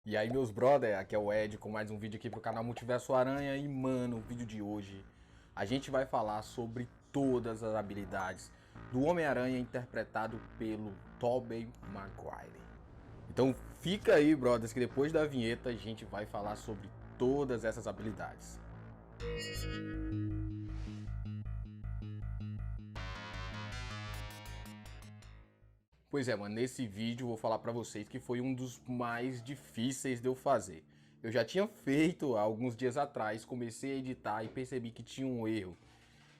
E aí, meus brother, aqui é o Ed com mais um vídeo aqui pro canal Multiverso Aranha. E mano, o vídeo de hoje a gente vai falar sobre todas as habilidades do Homem-Aranha interpretado pelo Tobey Maguire. Então fica aí, brothers, que depois da vinheta a gente vai falar sobre todas essas habilidades. Pois é, mano, nesse vídeo eu vou falar pra vocês que foi um dos mais difíceis de eu fazer. Eu já tinha feito há alguns dias atrás, comecei a editar e percebi que tinha um erro.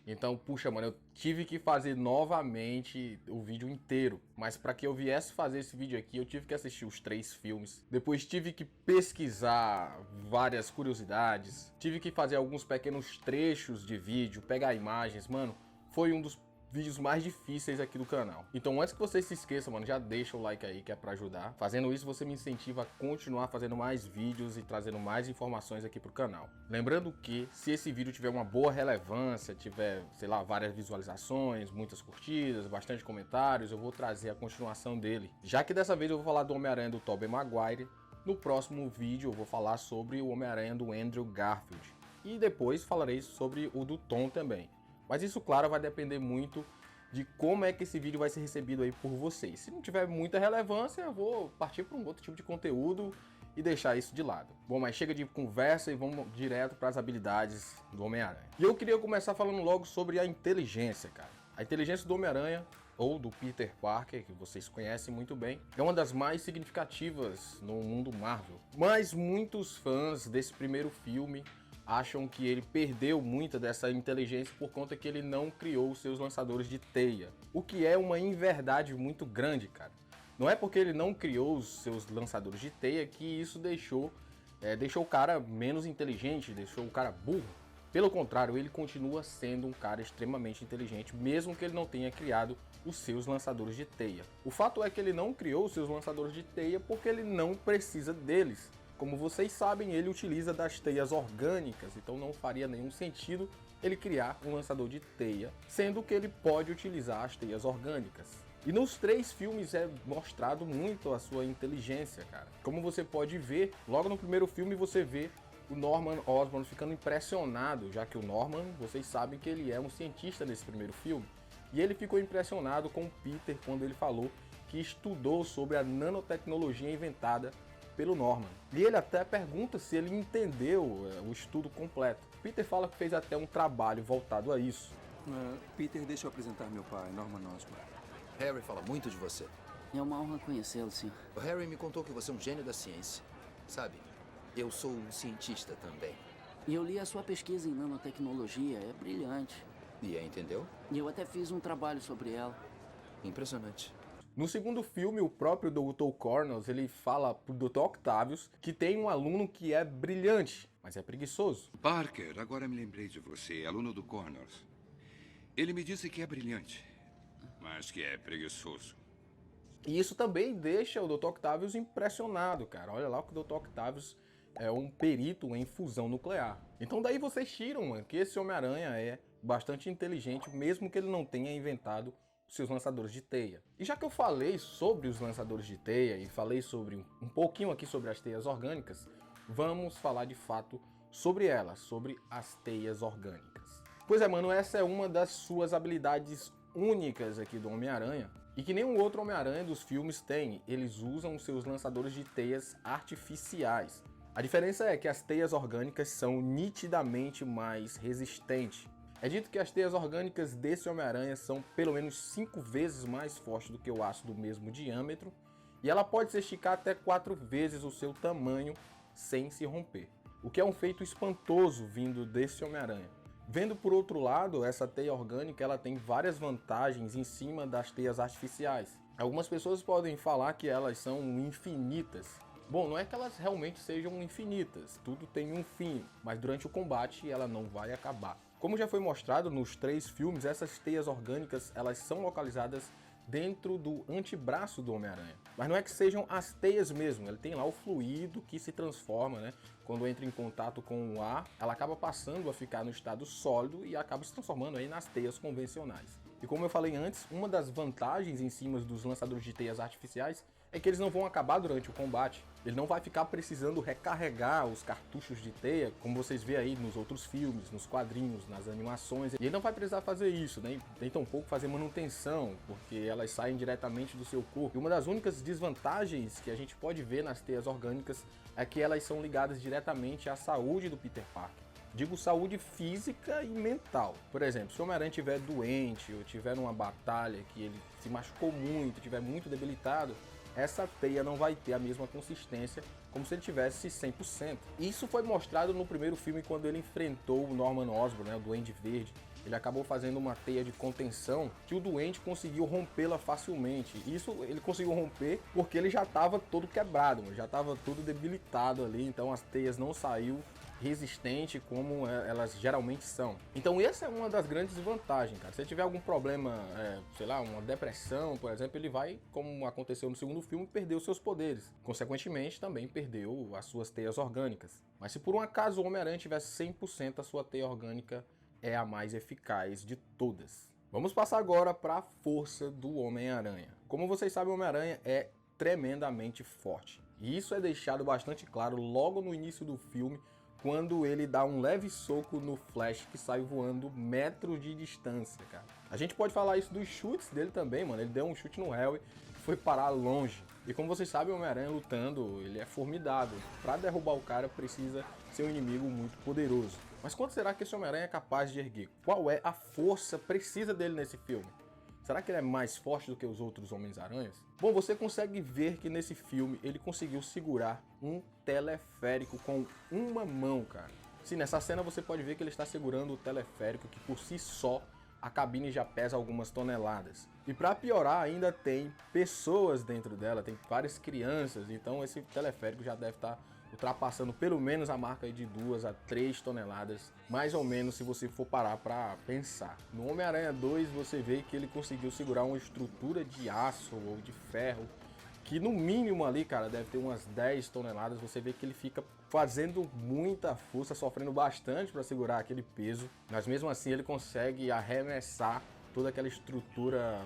Então, puxa, mano, eu tive que fazer novamente o vídeo inteiro. Mas para que eu viesse fazer esse vídeo aqui, eu tive que assistir os 3 filmes. Depois tive que pesquisar várias curiosidades. Tive que fazer alguns pequenos trechos de vídeo, pegar imagens, mano. Foi um dos vídeos mais difíceis aqui do canal. Então antes que você se esqueça, mano, já deixa o like aí que é pra ajudar. Fazendo isso você me incentiva a continuar fazendo mais vídeos e trazendo mais informações aqui pro canal. Lembrando que se esse vídeo tiver uma boa relevância, tiver, sei lá, várias visualizações, muitas curtidas, bastante comentários, eu vou trazer a continuação dele. Já que dessa vez eu vou falar do Homem-Aranha do Tobey Maguire, no próximo vídeo eu vou falar sobre o Homem-Aranha do Andrew Garfield. E depois falarei sobre o do Tom também. Mas isso, claro, vai depender muito de como é que esse vídeo vai ser recebido aí por vocês. Se não tiver muita relevância, eu vou partir para um outro tipo de conteúdo e deixar isso de lado. Bom, mas chega de conversa e vamos direto para as habilidades do Homem-Aranha. E eu queria começar falando logo sobre a inteligência, cara. A inteligência do Homem-Aranha, ou do Peter Parker, que vocês conhecem muito bem, é uma das mais significativas no mundo Marvel. Mas muitos fãs desse primeiro filme acham que ele perdeu muita dessa inteligência por conta que ele não criou os seus lançadores de teia. O que é uma inverdade muito grande, cara. Não é porque ele não criou os seus lançadores de teia que isso deixou o cara menos inteligente, deixou o cara burro. Pelo contrário, ele continua sendo um cara extremamente inteligente, mesmo que ele não tenha criado os seus lançadores de teia. O fato é que ele não criou os seus lançadores de teia porque ele não precisa deles. Como vocês sabem, ele utiliza das teias orgânicas, então não faria nenhum sentido ele criar um lançador de teia, sendo que ele pode utilizar as teias orgânicas. E nos 3 filmes é mostrado muito a sua inteligência, cara. Como você pode ver, logo no primeiro filme você vê o Norman Osborn ficando impressionado, já que o Norman, vocês sabem que ele é um cientista nesse primeiro filme, e ele ficou impressionado com o Peter quando ele falou que estudou sobre a nanotecnologia inventada pelo Norman. E ele até pergunta se ele entendeu o estudo completo. Peter fala que fez até um trabalho voltado a isso. Peter, deixa eu apresentar meu pai, Norman Osborn. Harry fala muito de você. É uma honra conhecê-lo, senhor. O Harry me contou que você é um gênio da ciência. Sabe, eu sou um cientista também. E eu li a sua pesquisa em nanotecnologia, é brilhante. E entendeu? E eu até fiz um trabalho sobre ela. Impressionante. No segundo filme, o próprio Dr. Connors, ele fala pro Dr. Octavius que tem um aluno que é brilhante, mas é preguiçoso. Parker, agora me lembrei de você, aluno do Connors. Ele me disse que é brilhante, mas que é preguiçoso. E isso também deixa o Dr. Octavius impressionado, cara. Olha lá que o Dr. Octavius é um perito em fusão nuclear. Então daí vocês tiram, mano, que esse Homem-Aranha é bastante inteligente, mesmo que ele não tenha inventado os seus lançadores de teia. E já que eu falei sobre os lançadores de teia e falei sobre um pouquinho aqui sobre as teias orgânicas, vamos falar de fato sobre elas, sobre as teias orgânicas. Pois é, mano, essa é uma das suas habilidades únicas aqui do Homem-Aranha e que nenhum outro Homem-Aranha dos filmes tem. Eles usam os seus lançadores de teias artificiais. A diferença é que as teias orgânicas são nitidamente mais resistentes. É dito que as teias orgânicas desse Homem-Aranha são pelo menos 5 vezes mais fortes do que o aço do mesmo diâmetro, e ela pode se esticar até 4 vezes o seu tamanho sem se romper, o que é um feito espantoso vindo desse Homem-Aranha. Vendo por outro lado, essa teia orgânica ela tem várias vantagens em cima das teias artificiais. Algumas pessoas podem falar que elas são infinitas. Bom, não é que elas realmente sejam infinitas, tudo tem um fim, mas durante o combate ela não vai acabar. Como já foi mostrado nos 3 filmes, essas teias orgânicas elas são localizadas dentro do antebraço do Homem-Aranha. Mas não é que sejam as teias mesmo, ele tem lá o fluido que se transforma, né? Quando entra em contato com o ar, ela acaba passando a ficar no estado sólido e acaba se transformando aí nas teias convencionais. E como eu falei antes, uma das vantagens em cima dos lançadores de teias artificiais é que eles não vão acabar durante o combate. Ele não vai ficar precisando recarregar os cartuchos de teia, como vocês vê aí nos outros filmes, nos quadrinhos, nas animações. E ele não vai precisar fazer isso, nem tampouco fazer manutenção, porque elas saem diretamente do seu corpo. E uma das únicas desvantagens que a gente pode ver nas teias orgânicas é que elas são ligadas diretamente à saúde do Peter Parker. Digo saúde física e mental. Por exemplo, se o Homem-Aranha estiver doente ou tiver numa batalha que ele se machucou muito, estiver muito debilitado, essa teia não vai ter a mesma consistência como se ele tivesse 100%. Isso foi mostrado no primeiro filme quando ele enfrentou o Norman Osborn, né, o Duende Verde. Ele acabou fazendo uma teia de contenção que o Duende conseguiu rompê-la facilmente. Isso ele conseguiu romper porque ele já estava todo quebrado, já estava todo debilitado ali, então as teias não saíram resistente como elas geralmente são. Então essa é uma das grandes vantagens, cara. Se ele tiver algum problema, sei lá, uma depressão, por exemplo, ele vai, como aconteceu no segundo filme, perder os seus poderes. Consequentemente, também perdeu as suas teias orgânicas. Mas se por um acaso o Homem-Aranha tivesse 100%, a sua teia orgânica é a mais eficaz de todas. Vamos passar agora para a força do Homem-Aranha. Como vocês sabem, o Homem-Aranha é tremendamente forte. E isso é deixado bastante claro logo no início do filme, quando ele dá um leve soco no Flash que sai voando metros de distância, cara. A gente pode falar isso dos chutes dele também, mano. Ele deu um chute no Harry e foi parar longe. E como vocês sabem, o Homem-Aranha lutando, ele é formidável. Pra derrubar o cara precisa ser um inimigo muito poderoso. Mas quanto será que esse Homem-Aranha é capaz de erguer? Qual é a força precisa dele nesse filme? Será que ele é mais forte do que os outros Homens-Aranhas? Bom, você consegue ver que nesse filme ele conseguiu segurar um teleférico com uma mão, cara. Sim, nessa cena você pode ver que ele está segurando o teleférico, que por si só a cabine já pesa algumas toneladas. E para piorar, ainda tem pessoas dentro dela, tem várias crianças, então esse teleférico já deve estar ultrapassando pelo menos a marca de 2 a 3 toneladas, mais ou menos, se você for parar para pensar. No Homem-Aranha 2 você vê que ele conseguiu segurar uma estrutura de aço ou de ferro, que no mínimo ali, cara, deve ter umas 10 toneladas. Você vê que ele fica fazendo muita força, sofrendo bastante para segurar aquele peso, mas mesmo assim ele consegue arremessar toda aquela estrutura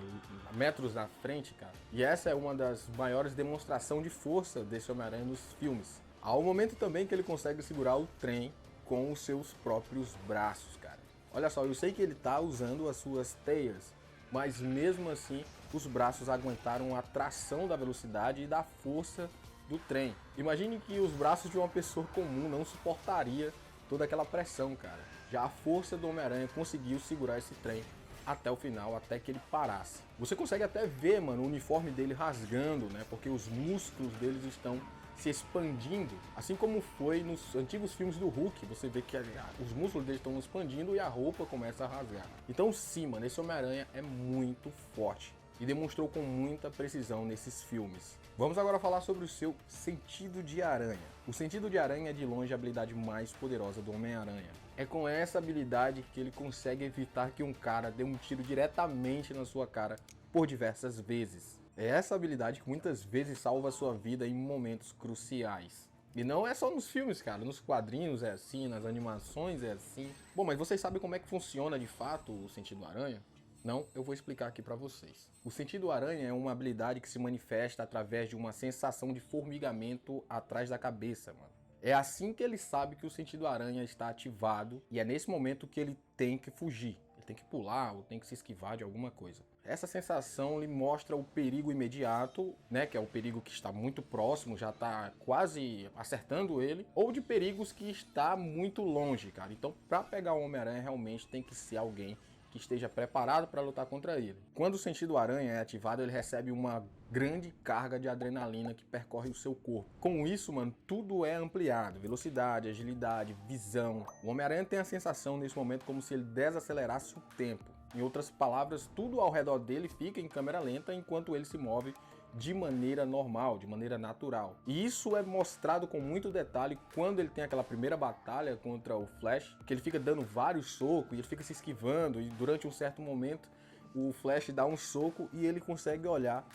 metros na frente, cara. E essa é uma das maiores demonstrações de força desse Homem-Aranha nos filmes. Há um momento também que ele consegue segurar o trem com os seus próprios braços, cara. Olha só, eu sei que ele tá usando as suas teias, mas mesmo assim os braços aguentaram a tração da velocidade e da força do trem. Imagine que os braços de uma pessoa comum não suportaria toda aquela pressão, cara. Já a força do Homem-Aranha conseguiu segurar esse trem até o final, até que ele parasse. Você consegue até ver, mano, o uniforme dele rasgando, né? Porque os músculos deles estão se expandindo, assim como foi nos antigos filmes do Hulk. Você vê que os músculos dele estão expandindo e a roupa começa a rasgar. Então sim, mano, esse Homem-Aranha é muito forte e demonstrou com muita precisão nesses filmes. Vamos agora falar sobre o seu sentido de aranha. O sentido de aranha é de longe a habilidade mais poderosa do Homem-Aranha. É com essa habilidade que ele consegue evitar que um cara dê um tiro diretamente na sua cara por diversas vezes. É essa habilidade que muitas vezes salva a sua vida em momentos cruciais. E não é só nos filmes, cara. Nos quadrinhos é assim, nas animações é assim. Bom, mas vocês sabem como é que funciona de fato o sentido aranha? Não, eu vou explicar aqui pra vocês. O sentido aranha é uma habilidade que se manifesta através de uma sensação de formigamento atrás da cabeça, mano. É assim que ele sabe que o sentido aranha está ativado e é nesse momento que ele tem que fugir. Ele tem que pular ou tem que se esquivar de alguma coisa. Essa sensação lhe mostra o perigo imediato, né, que é o perigo que está muito próximo, já está quase acertando ele, ou de perigos que está muito longe, cara. Então, para pegar o Homem-Aranha, realmente tem que ser alguém que esteja preparado para lutar contra ele. Quando o sentido aranha é ativado, ele recebe uma grande carga de adrenalina que percorre o seu corpo. Com isso, mano, tudo é ampliado. Velocidade, agilidade, visão. O Homem-Aranha tem a sensação nesse momento como se ele desacelerasse o tempo. Em outras palavras, tudo ao redor dele fica em câmera lenta enquanto ele se move de maneira normal, de maneira natural. E isso é mostrado com muito detalhe quando ele tem aquela primeira batalha contra o Flash, que ele fica dando vários socos e ele fica se esquivando, e durante um certo momento o Flash dá um soco e ele consegue olhar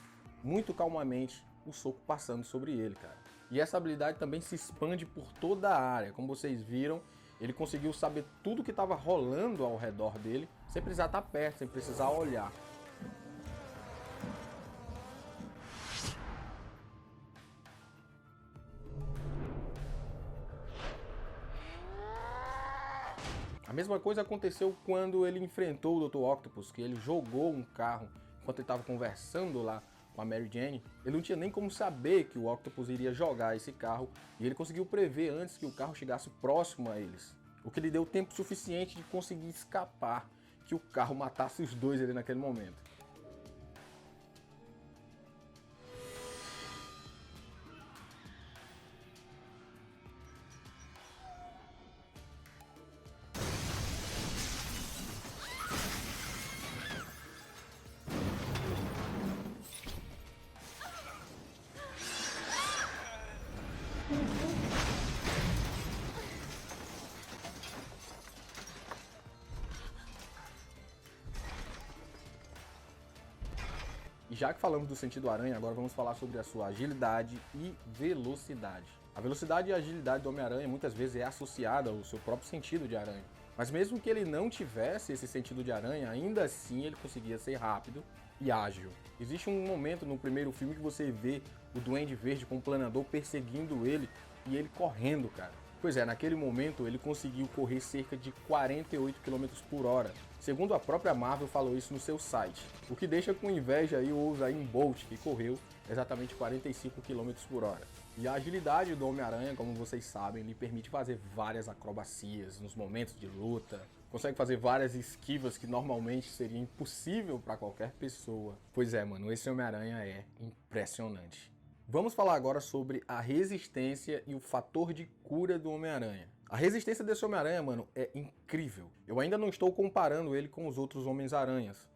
muito calmamente o soco passando sobre ele, cara. E essa habilidade também se expande por toda a área. Como vocês viram, ele conseguiu saber tudo que estava rolando ao redor dele, sem precisar estar perto, sem precisar olhar. mesma coisa aconteceu quando ele enfrentou o Dr. Octopus, que ele jogou um carro enquanto ele estava conversando lá com a Mary Jane. Ele não tinha nem como saber que o Octopus iria jogar esse carro e ele conseguiu prever antes que o carro chegasse próximo a eles, o que lhe deu tempo suficiente de conseguir escapar, que o carro matasse os dois ali naquele momento. E já que falamos do sentido aranha, agora vamos falar sobre a sua agilidade e velocidade. A velocidade e a agilidade do Homem-Aranha muitas vezes é associada ao seu próprio sentido de aranha. Mas mesmo que ele não tivesse esse sentido de aranha, ainda assim ele conseguia ser rápido e ágil. Existe um momento no primeiro filme que você vê o Duende Verde com o planador perseguindo ele e ele correndo, cara. Pois é, naquele momento ele conseguiu correr cerca de 48 km por hora. Segundo a própria Marvel falou isso no seu site. O que deixa com inveja aí o Usain Bolt, que correu exatamente 45 km por hora. E a agilidade do Homem-Aranha, como vocês sabem, lhe permite fazer várias acrobacias nos momentos de luta. Consegue fazer várias esquivas que normalmente seria impossível para qualquer pessoa. Pois é, mano, esse Homem-Aranha é impressionante. Vamos falar agora sobre a resistência e o fator de cura do Homem-Aranha. A resistência desse Homem-Aranha, mano, é incrível. Eu ainda não estou comparando ele com os outros Homens-Aranhas,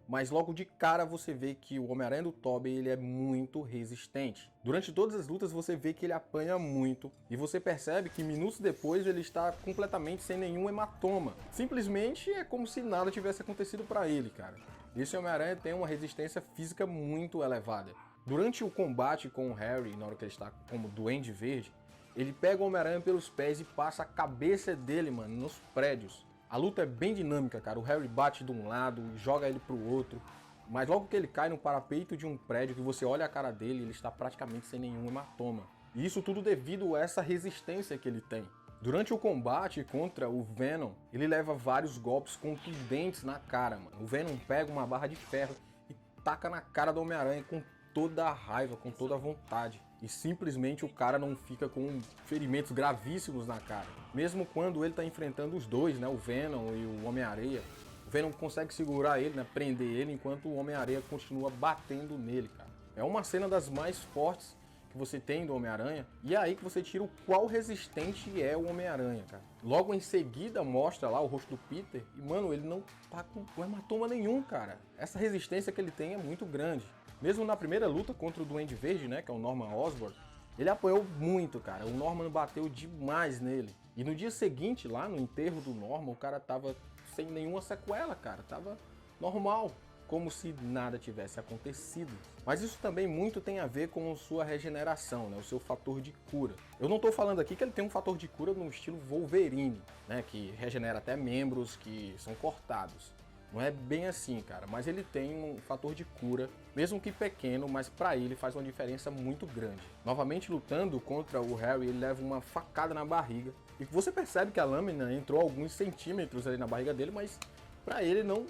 mas logo de cara você vê que o Homem-Aranha do Tobey ele é muito resistente. Durante todas as lutas você vê que ele apanha muito e você percebe que minutos depois ele está completamente sem nenhum hematoma. Simplesmente é como se nada tivesse acontecido para ele, cara. Esse Homem-Aranha tem uma resistência física muito elevada. Durante o combate com o Harry, na hora que ele está como Duende Verde, ele pega o Homem-Aranha pelos pés e passa a cabeça dele, mano, nos prédios. A luta é bem dinâmica, cara. O Harry bate de um lado e joga ele pro outro. Mas logo que ele cai no parapeito de um prédio, que você olha a cara dele, ele está praticamente sem nenhum hematoma. E isso tudo devido a essa resistência que ele tem. Durante o combate contra o Venom, ele leva vários golpes contundentes na cara, mano. O Venom pega uma barra de ferro e taca na cara do Homem-Aranha com toda a raiva, com toda a vontade. E simplesmente o cara não fica com ferimentos gravíssimos na cara. Mesmo quando ele tá enfrentando os dois, né, o Venom e o Homem-Areia, o Venom consegue segurar ele, né, prender ele, enquanto o Homem-Areia continua batendo nele, cara. É uma cena das mais fortes que você tem do Homem-Aranha, e é aí que você tira o qual resistente é o Homem-Aranha, cara. Logo em seguida mostra lá o rosto do Peter, e mano, ele não tá com hematoma nenhum, cara. Essa resistência que ele tem é muito grande. Mesmo na primeira luta contra o Duende Verde, né, que é o Norman Osborn, ele apanhou muito, cara. O Norman bateu demais nele. E no dia seguinte, lá no enterro do Norman, o cara tava sem nenhuma sequela, cara. Tava normal, como se nada tivesse acontecido. Mas isso também muito tem a ver com sua regeneração, né, o seu fator de cura. Eu não tô falando aqui que ele tem um fator de cura no estilo Wolverine, né, que regenera até membros que são cortados. Não é bem assim, cara, mas ele tem um fator de cura, mesmo que pequeno, mas pra ele faz uma diferença muito grande. Novamente lutando contra o Harry, ele leva uma facada na barriga. E você percebe que a lâmina entrou alguns centímetros ali na barriga dele, mas pra ele não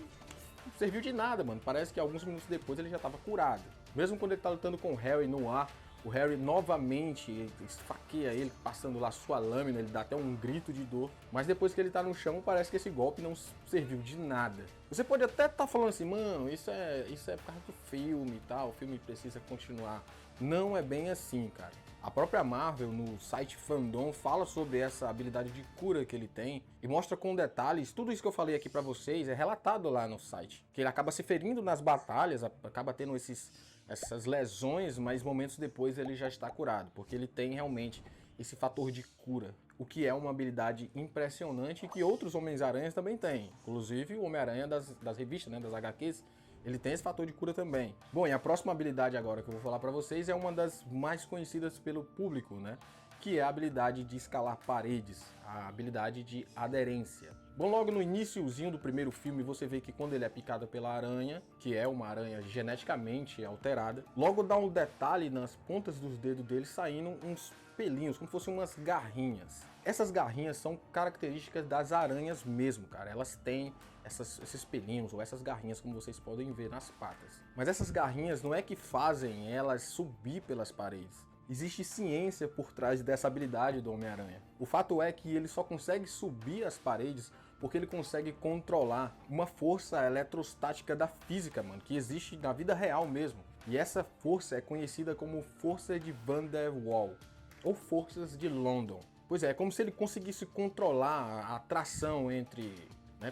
serviu de nada, mano. Parece que alguns minutos depois ele já tava curado. Mesmo quando ele tá lutando com o Harry no ar, o Harry novamente esfaqueia ele, passando lá sua lâmina, ele dá até um grito de dor. Mas depois que ele tá no chão, parece que esse golpe não serviu de nada. Você pode até estar falando assim, mano, isso é por causa do filme e tal, o filme precisa continuar. Não é bem assim, cara. A própria Marvel, no site Fandom, fala sobre essa habilidade de cura que ele tem e mostra com detalhes, tudo isso que eu falei aqui pra vocês é relatado lá no site. Que ele acaba se ferindo nas batalhas, acaba tendo essas lesões, mas momentos depois ele já está curado, porque ele tem realmente esse fator de cura, o que é uma habilidade impressionante e que outros Homens-Aranhas também têm. Inclusive o Homem-Aranha das revistas, né, das HQs, ele tem esse fator de cura também. Bom, e a próxima habilidade agora que eu vou falar pra vocês é uma das mais conhecidas pelo público, né, que é a habilidade de escalar paredes, a habilidade de aderência. Bom, logo no iniciozinho do primeiro filme você vê que quando ele é picado pela aranha, que é uma aranha geneticamente alterada, logo dá um detalhe nas pontas dos dedos dele saindo uns pelinhos, como se fossem umas garrinhas. Essas garrinhas são características das aranhas mesmo, cara. Elas têm esses pelinhos ou essas garrinhas, como vocês podem ver nas patas. Mas essas garrinhas não é que fazem elas subir pelas paredes. Existe ciência por trás dessa habilidade do Homem-Aranha. O fato é que ele só consegue subir as paredes porque ele consegue controlar uma força eletrostática da física, mano, que existe na vida real mesmo. E essa força é conhecida como força de Van der Waal, ou forças de London. Pois é como se ele conseguisse controlar a atração entre,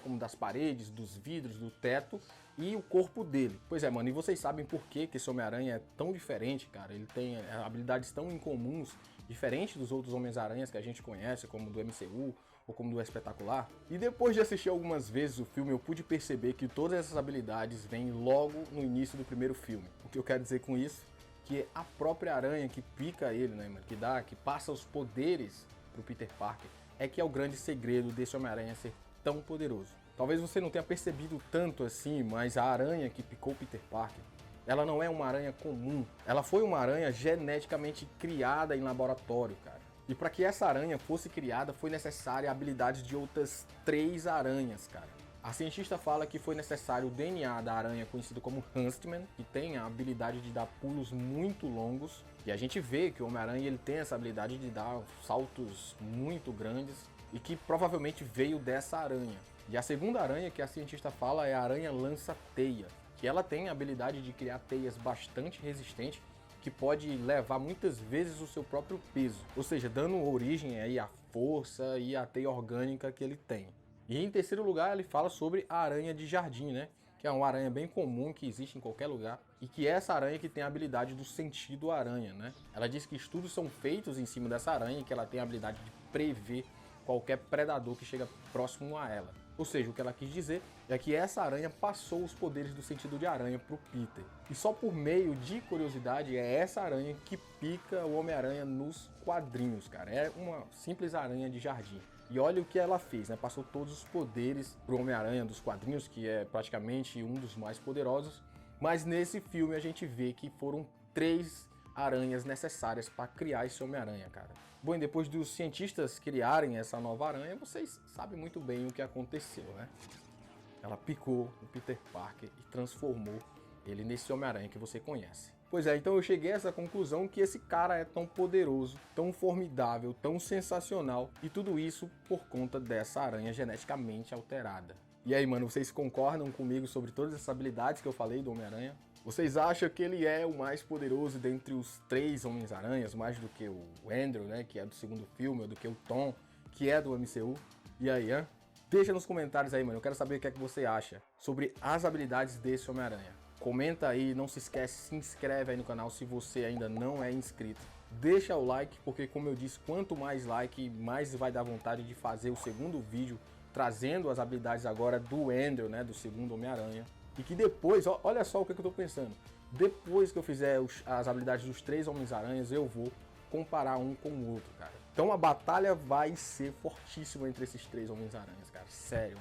como das paredes, dos vidros, do teto e o corpo dele. Pois é, mano, e vocês sabem por que esse Homem-Aranha é tão diferente, cara? Ele tem habilidades tão incomuns, diferente dos outros Homens-Aranhas que a gente conhece, como do MCU ou como do Espetacular. E depois de assistir algumas vezes o filme, eu pude perceber que todas essas habilidades vêm logo no início do primeiro filme. O que eu quero dizer com isso? Que a própria aranha que pica ele, né, mano, que passa os poderes pro Peter Parker, é que é o grande segredo desse Homem-Aranha ser tão poderoso. Talvez você não tenha percebido tanto assim, mas a aranha que picou Peter Parker, ela não é uma aranha comum. Ela foi uma aranha geneticamente criada em laboratório, cara. E para que essa aranha fosse criada, foi necessária a habilidade de outras 3 aranhas, cara. A cientista fala que foi necessário o DNA da aranha conhecida como Huntsman, que tem a habilidade de dar pulos muito longos. E a gente vê que o Homem-Aranha ele tem essa habilidade de dar saltos muito grandes e que provavelmente veio dessa aranha. E a segunda aranha que a cientista fala é a aranha lança-teia, que ela tem a habilidade de criar teias bastante resistentes, que pode levar muitas vezes o seu próprio peso, ou seja, dando origem aí à força e à teia orgânica que ele tem. E em terceiro lugar ele fala sobre a aranha de jardim, né? Que é uma aranha bem comum que existe em qualquer lugar e que é essa aranha que tem a habilidade do sentido aranha, né? Ela diz que estudos são feitos em cima dessa aranha e que ela tem a habilidade de prever qualquer predador que chega próximo a ela. Ou seja, o que ela quis dizer é que essa aranha passou os poderes do sentido de aranha pro Peter. E só por meio de curiosidade é essa aranha que pica o Homem-Aranha nos quadrinhos, cara. É uma simples aranha de jardim. E olha o que ela fez, né? Passou todos os poderes pro Homem-Aranha dos quadrinhos, que é praticamente um dos mais poderosos. Mas nesse filme a gente vê que foram 3 aranhas necessárias para criar esse Homem-Aranha, cara. Bom, e depois dos cientistas criarem essa nova aranha, vocês sabem muito bem o que aconteceu, né? Ela picou o Peter Parker e transformou ele nesse Homem-Aranha que você conhece. Pois é, então eu cheguei a essa conclusão que esse cara é tão poderoso, tão formidável, tão sensacional, e tudo isso por conta dessa aranha geneticamente alterada. E aí, mano, vocês concordam comigo sobre todas essas habilidades que eu falei do Homem-Aranha? Vocês acham que ele é o mais poderoso dentre os 3 Homens-Aranhas, mais do que o Andrew, né, que é do segundo filme, ou do que o Tom, que é do MCU? E aí, hã? Deixa nos comentários aí, mano, eu quero saber o que é que você acha sobre as habilidades desse Homem-Aranha. Comenta aí, não se esquece, se inscreve aí no canal se você ainda não é inscrito. Deixa o like, porque como eu disse, quanto mais like, mais vai dar vontade de fazer o segundo vídeo, trazendo as habilidades agora do Andrew, né, do segundo Homem-Aranha. E que depois, olha só o que eu tô pensando, depois que eu fizer as habilidades dos 3 Homens-Aranhas, eu vou comparar um com o outro, cara. Então a batalha vai ser fortíssima entre esses 3 Homens-Aranhas, cara. Sério,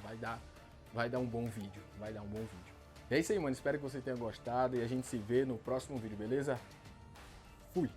vai dar um bom vídeo, vai dar um bom vídeo. É isso aí, mano, espero que você tenha gostado e a gente se vê no próximo vídeo, beleza? Fui!